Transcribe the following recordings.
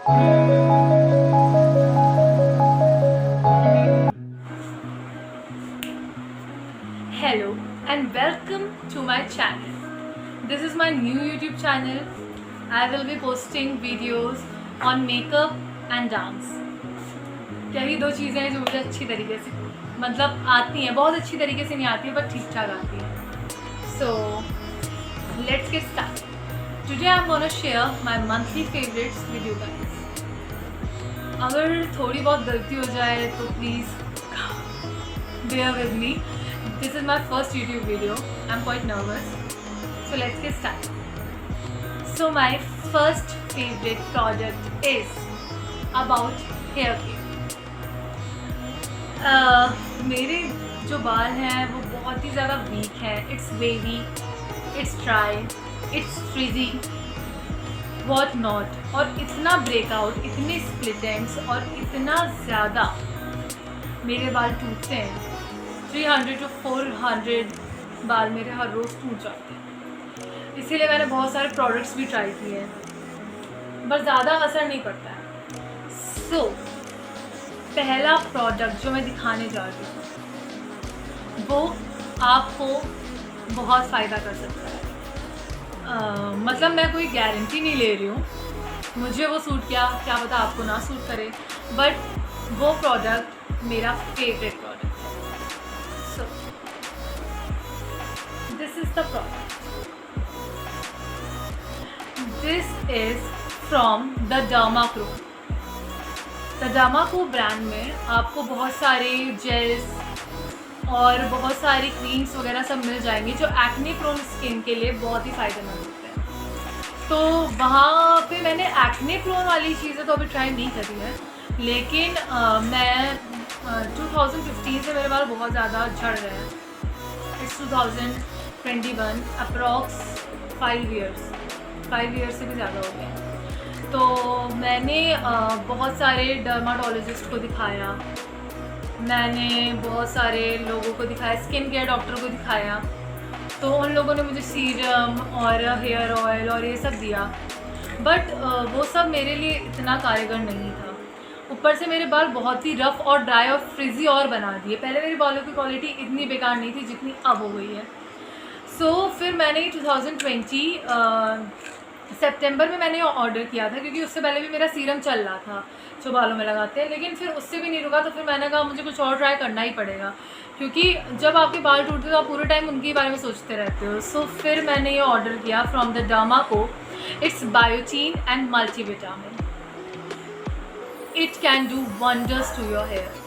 Hello and welcome to my channel. This is my new YouTube channel. I will be posting videos on makeup and dance. यही दो चीज़ें हैं जो मुझे अच्छी तरीके से मतलब आती हैं, बहुत अच्छी तरीके से नहीं आती है पर ठीक ठाक आती है. So let's get started. Today I'm gonna share my monthly favorites with you guys. अगर थोड़ी बहुत गलती हो जाए तो please bear with me. This is my first YouTube video. I'm quite nervous. So let's get started. So my first favorite product is about hair care. मेरे जो बाल हैं वो बहुत ही ज़्यादा वीक हैं. It's wavy, it's dry, it's frizzy, what not. और इतना breakout, इतने split ends और इतना ज़्यादा मेरे बाल टूटते हैं. 300 to 400 बाल मेरे हर रोज़ टूट जाते हैं. इसीलिए मैंने बहुत सारे प्रोडक्ट्स भी ट्राई किए हैं पर ज़्यादा असर नहीं पड़ता है. सो पहला प्रोडक्ट जो मैं दिखाने जा रही हूँ वो आपको बहुत फ़ायदा कर सकता है. मतलब मैं कोई गारंटी नहीं ले रही हूँ. मुझे वो सूट किया, क्या पता आपको ना सूट करे, बट वो प्रोडक्ट मेरा फेवरेट प्रोडक्ट है. So this is the product. This is from the Dermacro. The Dermacro brand में आपको बहुत सारे जेल्स और बहुत सारी क्रीम्स वगैरह सब मिल जाएंगे जो एक्ने प्रोन स्किन के लिए बहुत ही फ़ायदेमंद होते हैं. तो वहाँ पे मैंने एक्ने प्रोन वाली चीज़ें तो अभी ट्राई नहीं करी है, लेकिन मैं 2015 से मेरे बाल बहुत ज़्यादा झड़ रहे हैं. इट्स 2021, अप्रॉक्स 5 ईयर्स से भी ज़्यादा हो गए. तो मैंने बहुत सारे डर्माटोलॉजिस्ट को दिखाया, मैंने बहुत सारे लोगों को दिखाया, स्किन केयर डॉक्टर को दिखाया. तो उन लोगों ने मुझे सीरम और हेयर ऑयल और ये सब दिया, बट वो सब मेरे लिए इतना कारगर नहीं था. ऊपर से मेरे बाल बहुत ही रफ़ और ड्राई और फ्रिजी और बना दिए. पहले मेरे बालों की क्वालिटी इतनी बेकार नहीं थी जितनी अब हो गई है. सो फिर मैंने 2020 सितंबर में मैंने ऑर्डर किया था, क्योंकि उससे पहले भी मेरा सीरम चल रहा था जो बालों में लगाते हैं, लेकिन फिर उससे भी नहीं रुका. तो फिर मैंने कहा मुझे कुछ और ट्राई करना ही पड़ेगा, क्योंकि जब आपके बाल टूटते तो आप पूरे टाइम उनके बारे में सोचते रहते हो. सो फिर मैंने ये ऑर्डर किया from the Derma Co. It's biotin and multivitamin. It can do wonders to your hairs.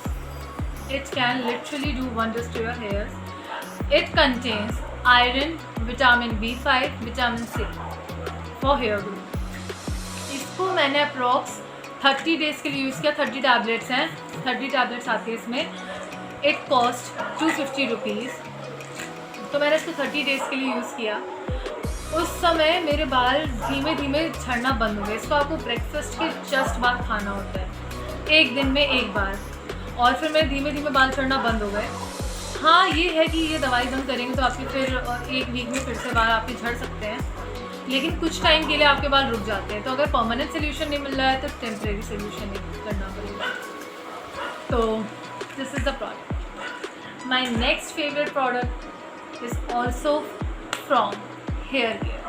It can literally do wonders to your hairs. It contains iron, vitamin B5, vitamin C for hair growth. इसको मैंने approx 30 days के लिए use किया. 30 tablets हैं, 30 tablets आती है इसमें. It cost 250 rupees. तो मैंने इसको 30 डेज़ के लिए यूज़ किया. उस समय मेरे बाल धीमे धीमे झड़ना बंद हो गए. इसको आपको ब्रेकफास्ट के जस्ट बाद खाना होता है, एक दिन में एक बार, और फिर मेरे धीमे धीमे बाल झड़ना बंद हो गए. हाँ ये है कि ये दवाई बंद करेंगे तो आपके फिर एक वीक में फिर से बाल आपके झड़ सकते हैं, लेकिन कुछ टाइम के लिए आपके बाल रुक जाते हैं. तो अगर परमानेंट सोल्यूशन नहीं मिल रहा है तो टेम्परेरी सोल्यूशन ही करना पड़ेगा. तो this is the product. My next favourite product is also from hair care.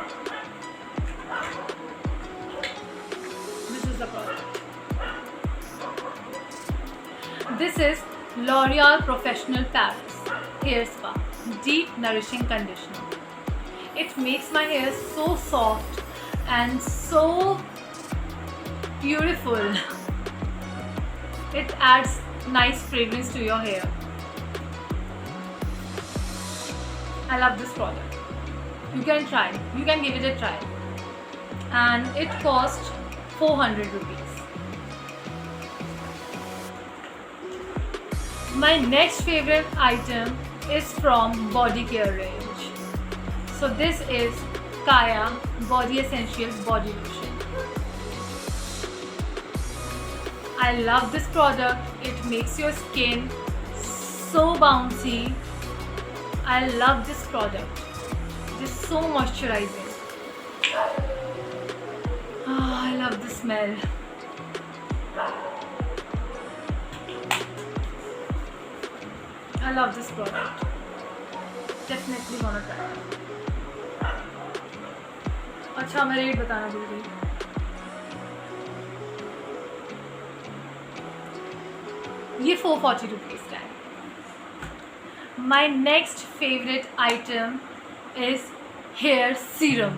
This is the product. This is L'Oreal Professional Paris Hair Spa Deep Nourishing Conditioner. It makes my hair so soft and so beautiful. It adds nice fragrance to your hair. I love this product. You can try, you can give it a try, and it costs 400 rupees. My next favorite item is from Body Care range. So this is Kaya Body Essentials Body Lotion. I love this product. It makes your skin so bouncy. I love this product. It is so moisturizing. I love the smell. I love this product. Definitely wanna try it. अच्छा, मैं rate बताना भूल गई. ये 440 rupees का है. My next favorite item is hair serum.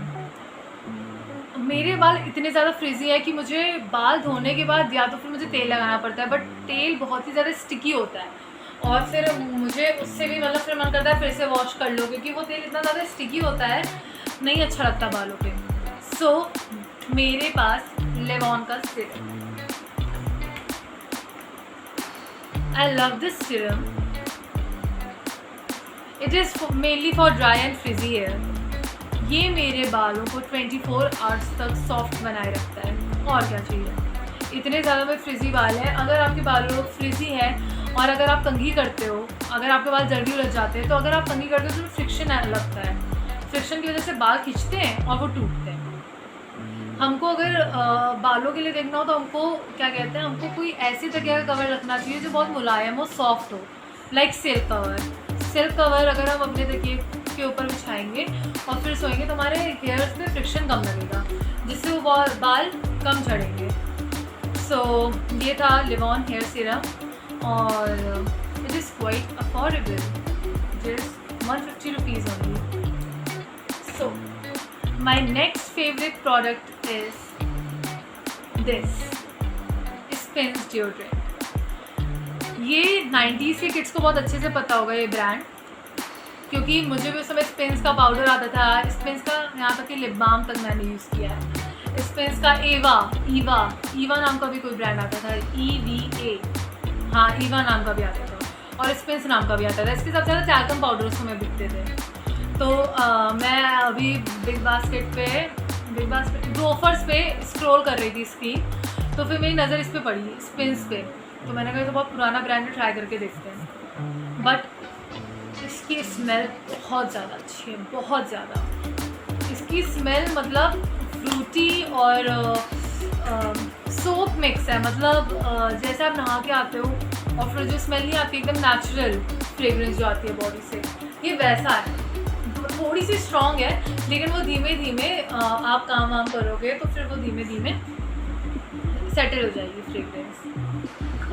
मेरे बाल इतने ज़्यादा फ्रिजी है कि मुझे बाल धोने के बाद या तो फिर मुझे तेल लगाना पड़ता है, बट तेल बहुत ही ज़्यादा स्टिकी होता है और फिर मुझे उससे भी मतलब फिर मन करता है फिर से वॉश कर लो, क्योंकि वो तेल इतना ज़्यादा स्टिकी होता है, नहीं अच्छा लगता बालों पे. सो मेरे पास लेवॉन का serum. I love this serum. It is mainly for dry and frizzy hair. ये मेरे बालों को 24 आवर्स तक सॉफ्ट बनाए रखता है. और क्या चाहिए. इतने ज़्यादा मेरे फ्रिजी बाल हैं. अगर आपके बालों फ्रिजी है और अगर आप कंघी करते हो, अगर आपके बाल जल्दी उलझ जाते हैं, तो अगर आप कंघी करते हो तो फ्रिक्शन लगता है. फ्रिक्शन की वजह से बाल खींचते हैं और वो टूटते हैं. हमको अगर बालों के लिए देखना हो तो हमको क्या कहते हैं, हमको कोई ऐसी जगह का कवर रखना चाहिए जो बहुत मुलायम हो, सॉफ्ट हो, like silk cover. Silk cover अगर हम अपने तकिए के ऊपर बिछाएंगे और फिर सोएंगे तो हमारे हेयर्स में फ्रिक्शन कम लगेगा, जिससे वो बाल कम झड़ेंगे. सो ये था लिवॉन हेयर सीरम और it is quite affordable, just 150 rupees only. So my next favorite product is this Spins deodorant. ये 90s के किड्स को बहुत अच्छे से पता होगा ये ब्रांड, क्योंकि मुझे भी उस समय स्पिन्स का पाउडर आता था, स्पिन्स का यहाँ तक कि लिप बाम तक मैंने यूज़ किया है. स्पिन्स का ईवा नाम का भी कोई ब्रांड आता था, EVA, हाँ ईवा नाम का भी आता था, और स्पिन्स नाम का भी आता था. इसके सबसे ज़्यादा टैल्कम पाउडर उस समय बिकते थे. तो मैं अभी बिग बास्केट दो ऑफर्स पे स्क्रॉल कर रही थी स्क्रीन, तो फिर मेरी नज़र इस पे पड़ी स्पिन्स पे. तो मैंने कहा तो बहुत पुराना ब्रांड है, ट्राई करके देखते हैं. बट इसकी स्मेल बहुत ज़्यादा अच्छी है, बहुत ज़्यादा. इसकी स्मेल मतलब फ्रूटी और सोप मिक्स है. मतलब जैसे आप नहा के आते हो और फिर जो स्मेल नहीं आती, एकदम नेचुरल फ्रेगरेंस जो आती है बॉडी से, ये वैसा है. थोड़ी सी स्ट्रॉन्ग है, लेकिन वो धीमे धीमे आप काम वाम करोगे तो फिर वो धीमे धीमे सेटल हो जाएगी फ्रेगरेंस.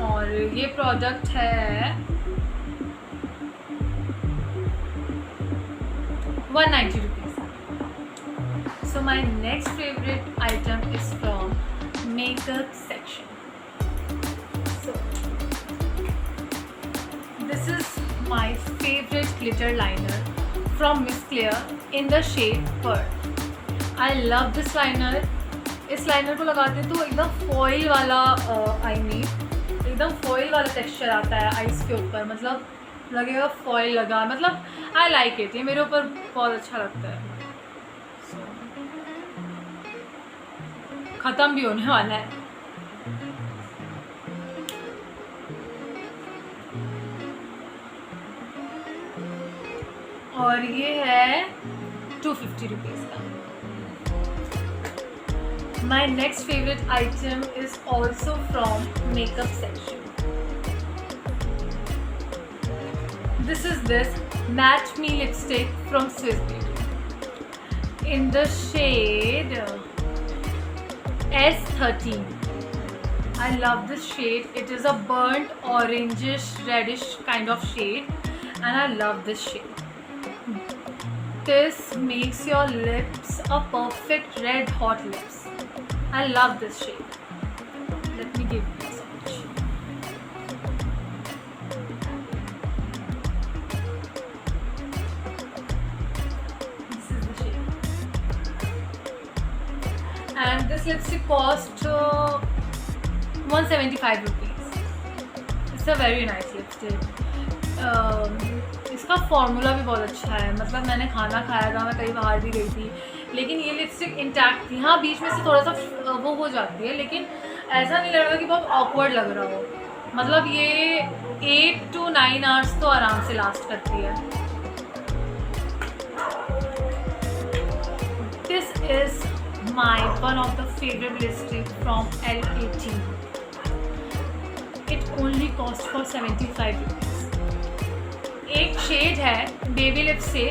और ये प्रोडक्ट है 190 rupees. So my next favourite item is from makeup section. So this is my favourite glitter liner from Miss Clear in the shade Pearl. I love this liner. इस liner को लगाते तो एकदम foil वाला एकदम foil वाला texture आता है आइस के ऊपर. मतलब लगेगा फॉइल लगा. मतलब आई लाइक इट. ये मेरे ऊपर बहुत अच्छा लगता है. ख़त्म भी होने वाला है. और ये है 250 रुपीज़ का. My next favourite item is also from makeup section. This is this matte me lipstick from Swiss Beauty in the shade S13. I love this shade. It is a burnt orangish reddish kind of shade and I love this shade. This makes your lips a perfect red hot lips. I love this shade. Let me give you a swatch. This is the shade. And this lipstick cost 175 rupees. It's a very nice lipstick. इसका formula भी बहुत अच्छा है. मतलब मैंने खाना खाया था, मैं कई बाहर भी गई थी, लेकिन ये लिपस्टिक इंटैक्ट थी. हाँ बीच में से थोड़ा सा वो हो जाती है, लेकिन ऐसा नहीं लग रहा कि बहुत ऑकवर्ड लग रहा हो. मतलब ये 8 to 9 आवर्स तो आराम से लास्ट करती है. This is my one of the favourite lipstick from L18. Only cost for 75 rupees. एक शेड है बेबी लिप्स से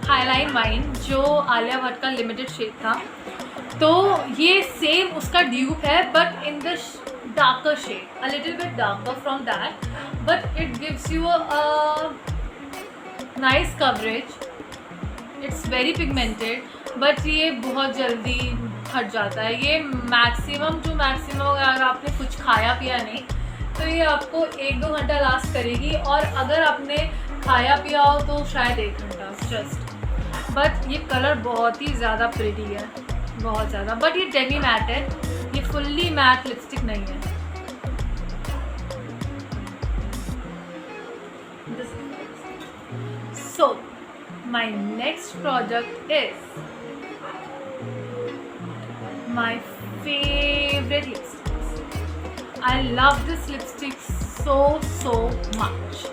हाईलाइन वाइन, जो आलिया भट्ट का लिमिटेड शेड था, तो ये सेम उसका ड्यूप है but in the darker shade, a little bit darker from that, but it gives you a nice coverage. It's very pigmented, but ये बहुत जल्दी हट जाता है। ये मैक्सिमम अगर आपने कुछ खाया पिया नहीं तो ये आपको 1-2 घंटा लास्ट करेगी, और अगर आपने खाया पिया हो तो शायद 1 घंटा जस्ट। बट ये कलर बहुत ही ज़्यादा प्रिटी है, बहुत ज़्यादा। बट ये डेमी मैट है, ये फुल्ली मैट लिपस्टिक नहीं है। So my next product is my favorite lipsticks. I love this lipstick so much.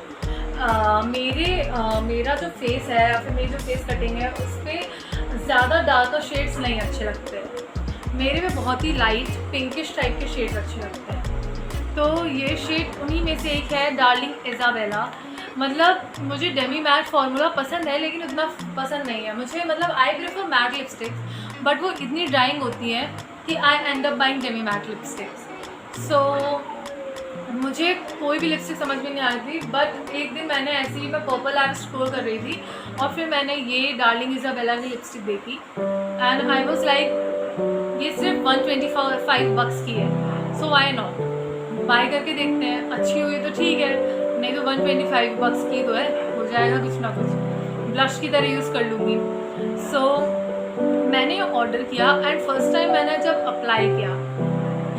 मेरा जो फेस है या फिर मेरी जो फेस कटिंग है उस पर ज़्यादा डार्कर शेड्स नहीं अच्छे लगते। मेरे में बहुत ही लाइट पिंकिश टाइप के शेड्स अच्छे लगते हैं। तो ये शेड उन्हीं में से एक है, डार्लिंग इज़ाबेला। मतलब मुझे डेमी मैट फार्मूला पसंद है लेकिन उतना पसंद नहीं है मुझे। मतलब I prefer matte lipsticks, but वो इतनी ड्राइंग होती हैं कि I end up buying demi matte lipsticks. So मुझे कोई भी लिपस्टिक समझ में नहीं आ रही थी, बट एक दिन मैंने ऐसे ही मैं पर्पल ऐप स्क्रॉल कर रही थी और फिर मैंने ये डार्लिंग इज़ाबेला की लिपस्टिक देखी एंड आई वाज लाइक ये सिर्फ 125 बक्स की है, सो व्हाई नॉट, बाय करके देखते हैं। अच्छी हुई तो ठीक है, नहीं तो 125 बक्स की तो है, हो जाएगा कुछ ना कुछ, ब्लश की तरह यूज़ कर लूँगी। सो मैंने ऑर्डर किया एंड फर्स्ट टाइम मैंने जब अप्लाई किया,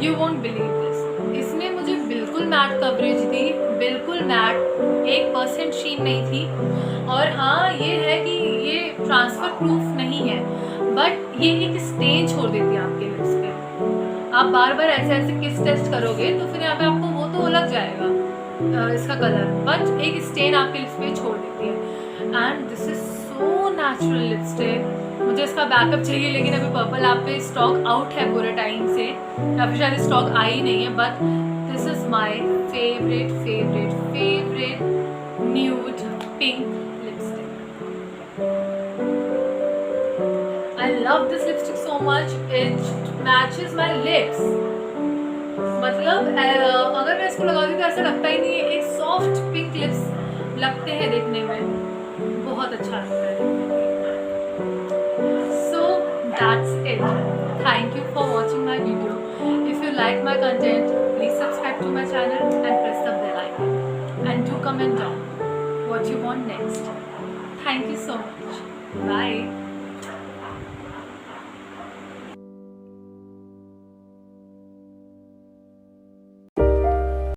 यू वोंट बिलीव दिस, इसने मुझे बिल्कुल मैट कवरेज दी, बिल्कुल मैट, 1% शीन नहीं थी। और हाँ ये है कि ये ट्रांसफ़र प्रूफ नहीं है, बट ये एक स्टेन छोड़ देती है आपके लिप्स पे। आप बार बार ऐसे किस टेस्ट करोगे तो फिर यहाँ पे आपको वो तो लग जाएगा इसका कलर, बट एक स्टेन आपके लिप्स पे छोड़ देती है। And this is so natural lipstick. मुझे इसका बैकअप चाहिए लेकिन अभी पर्पल ऐप पे स्टॉक आउट है पूरे टाइम से, या फिर शायद स्टॉक आई नहीं है। But this is my favourite nude pink lipstick. I love this lipstick so much, it matches my lips. मतलब अगर मैं इसको लगाती तो ऐसा लगता ही नहीं है, एक सॉफ्ट पिंक लिप्स लगते हैं देखने में, बहुत अच्छा लगता है। So that's it, thank you for watching my video. If you like my content please subscribe to my channel and press the bell icon and do comment down what you want next. Thank you so much. Bye.